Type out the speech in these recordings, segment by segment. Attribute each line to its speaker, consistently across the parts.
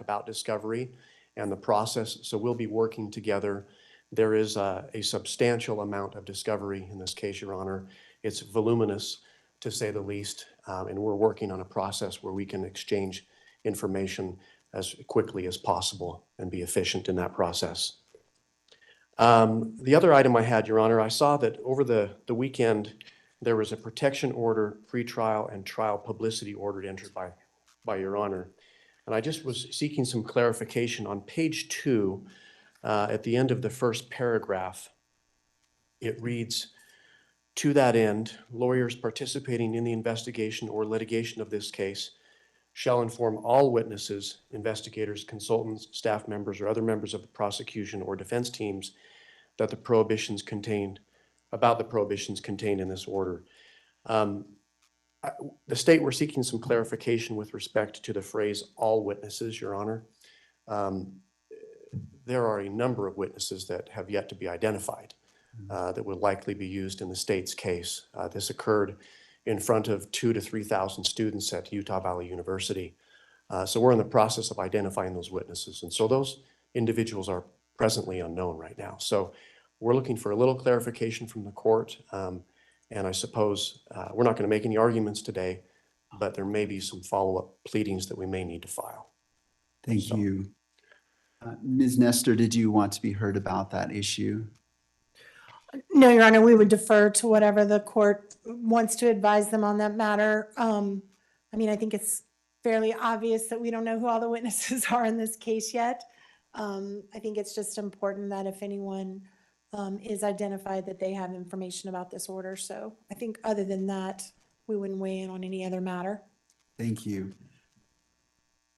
Speaker 1: about discovery and the process. So we'll be working together. There is a substantial amount of discovery in this case, Your Honor. It's voluminous, to say the least, and we're working on a process where we can exchange information as quickly as possible and be efficient in that process. The other item I had, Your Honor, I saw that over the weekend, there was a protection order, pretrial and trial publicity order entered by Your Honor. And I just was seeking some clarification. On page 2, at the end of the first paragraph, it reads, "To that end, lawyers participating in the investigation or litigation of this case shall inform all witnesses, investigators, consultants, staff members, or other members of the prosecution or defense teams that the prohibitions contained in this order." The state, we're seeking some clarification with respect to the phrase "all witnesses," Your Honor. There are a number of witnesses that have yet to be identified that will likely be used in the state's case. This occurred in front of 2,000 to 3,000 students at Utah Valley University. So we're in the process of identifying those witnesses. And so those individuals are presently unknown right now. So we're looking for a little clarification from the court. And I suppose we're not going to make any arguments today, but there may be some follow-up pleadings that we may need to file.
Speaker 2: Thank you. Ms. Nestor, did you want to be heard about that issue?
Speaker 3: No, Your Honor, we would defer to whatever the court wants to advise them on that matter. I mean, I think it's fairly obvious that we don't know who all the witnesses are in this case yet. I think it's just important that if anyone is identified, that they have information about this order. So I think other than that, we wouldn't weigh in on any other matter.
Speaker 2: Thank you.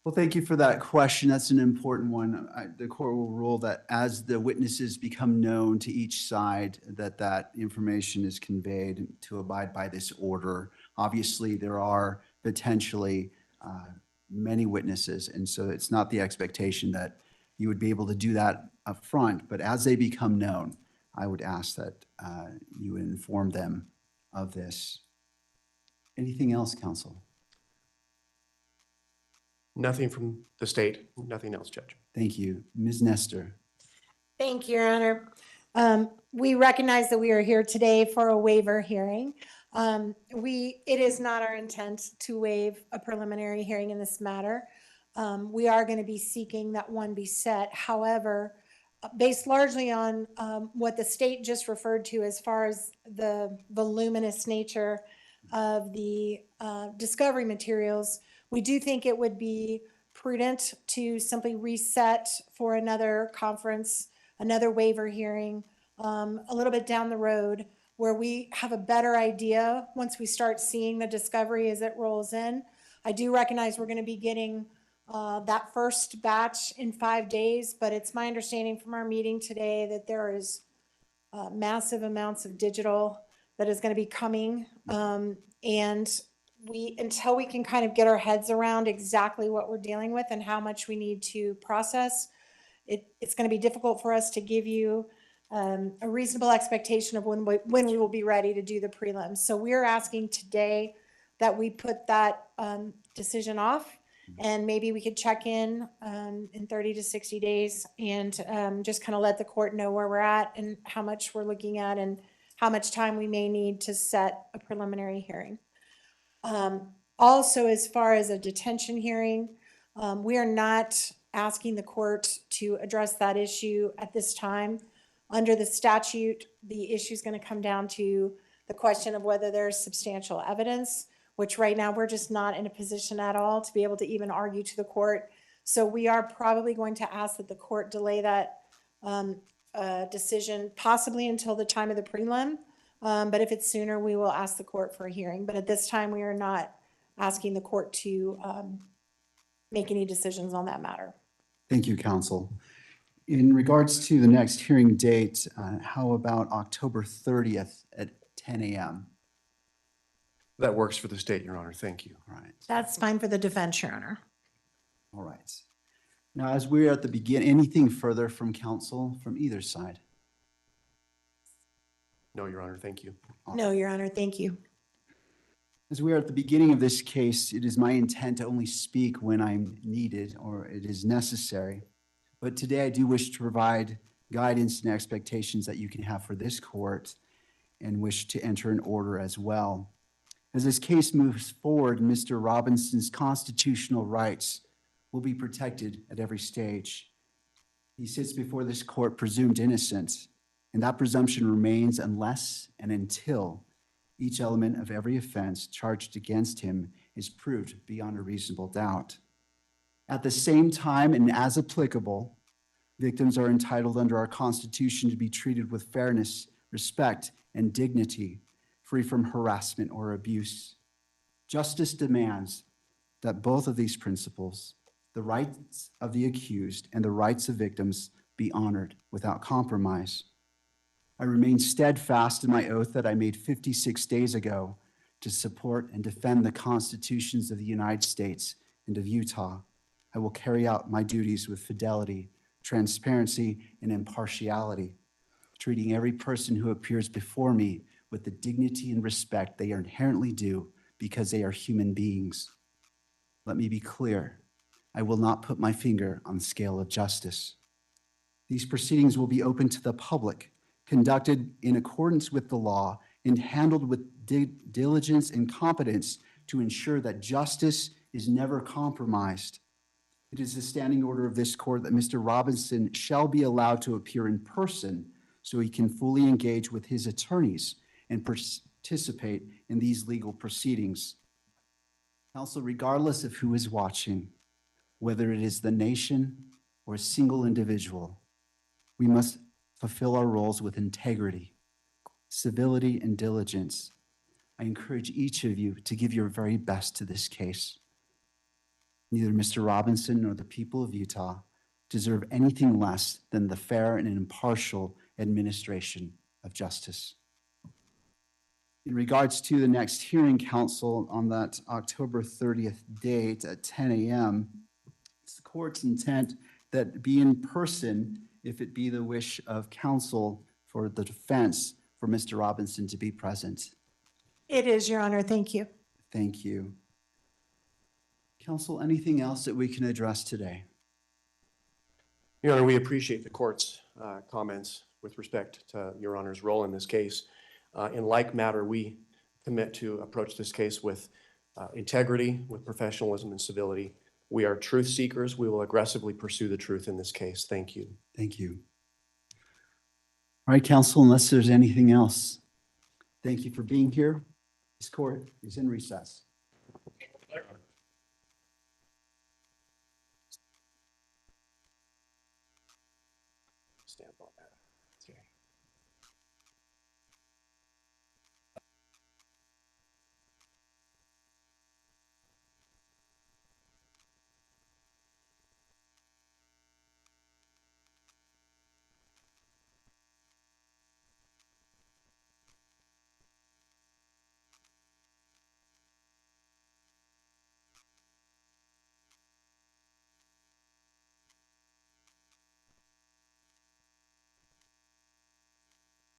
Speaker 2: Well, thank you for that question. That's an important one. The court will rule that as the witnesses become known to each side, that information is conveyed to abide by this order. Obviously, there are potentially many witnesses, and so it's not the expectation that you would be able to do that up front, but as they become known, I would ask that you inform them of this. Anything else, counsel?
Speaker 1: Nothing from the state, nothing else, Judge.
Speaker 2: Thank you. Ms. Nestor.
Speaker 3: Thank you, Your Honor. We recognize that we are here today for a waiver hearing. It is not our intent to waive a preliminary hearing in this matter. We are going to be seeking that one be set. However, based largely on what the state just referred to as far as the voluminous nature of the discovery materials, we do think it would be prudent to simply reset for another conference, another waiver hearing, a little bit down the road, where we have a better idea once we start seeing the discovery as it rolls in. I do recognize we're going to be getting that first batch in 5 days, but it's my understanding from our meeting today that there is massive amounts of digital that is going to be coming. And until we can kind of get our heads around exactly what we're dealing with and how much we need to process, it's going to be difficult for us to give you a reasonable expectation of when we will be ready to do the prelims. So we're asking today that we put that decision off, and maybe we could check in 30 to 60 days and just kind of let the court know where we're at and how much we're looking at and how much time we may need to set a preliminary hearing. Also, as far as a detention hearing, we are not asking the court to address that issue at this time. Under the statute, the issue is going to come down to the question of whether there's substantial evidence, which right now we're just not in a position at all to be able to even argue to the court. So we are probably going to ask that the court delay that decision possibly until the time of the prelim. But if it's sooner, we will ask the court for a hearing. But at this time, we are not asking the court to make any decisions on that matter.
Speaker 2: Thank you, counsel. In regards to the next hearing date, how about October 30th at 10 a.m.?
Speaker 1: That works for the state, Your Honor. Thank you.
Speaker 2: All right.
Speaker 3: That's fine for the defense, Your Honor.
Speaker 2: All right. Now, as we're at the beginning, anything further from counsel from either side?
Speaker 1: No, Your Honor. Thank you.
Speaker 3: No, Your Honor. Thank you.
Speaker 2: As we are at the beginning of this case, it is my intent to only speak when I'm needed or it is necessary. But today I do wish to provide guidance and expectations that you can have for this court and wish to enter an order as well. As this case moves forward, Mr. Robinson's constitutional rights will be protected at every stage. He sits before this court presumed innocent, and that presumption remains unless and until each element of every offense charged against him is proved beyond a reasonable doubt. At the same time, and as applicable, victims are entitled under our Constitution to be treated with fairness, respect, and dignity, free from harassment or abuse. Justice demands that both of these principles, the rights of the accused and the rights of victims, be honored without compromise. I remain steadfast in my oath that I made 56 days ago to support and defend the constitutions of the United States and of Utah. I will carry out my duties with fidelity, transparency, and impartiality, treating every person who appears before me with the dignity and respect they are inherently due because they are human beings. Let me be clear. I will not put my finger on the scale of justice. These proceedings will be open to the public, conducted in accordance with the law, and handled with diligence and competence to ensure that justice is never compromised. It is the standing order of this court that Mr. Robinson shall be allowed to appear in person so he can fully engage with his attorneys and participate in these legal proceedings. Counsel, regardless of who is watching, whether it is the nation or a single individual, we must fulfill our roles with integrity, civility, and diligence. I encourage each of you to give your very best to this case. Neither Mr. Robinson nor the people of Utah deserve anything less than the fair and impartial administration of justice. In regards to the next hearing, counsel, on that October 30th date at 10 a.m., it's the court's intent that be in person if it be the wish of counsel for the defense for Mr. Robinson to be present.
Speaker 3: It is, Your Honor. Thank you.
Speaker 2: Thank you. Counsel, anything else that we can address today?
Speaker 1: Your Honor, we appreciate the court's comments with respect to Your Honor's role in this case. In like matter, we commit to approach this case with integrity, with professionalism and civility. We are truth seekers. We will aggressively pursue the truth in this case. Thank you.
Speaker 2: Thank you. All right, counsel, unless there's anything else, thank you for being here. This court is in recess.
Speaker 1: Stamp on that.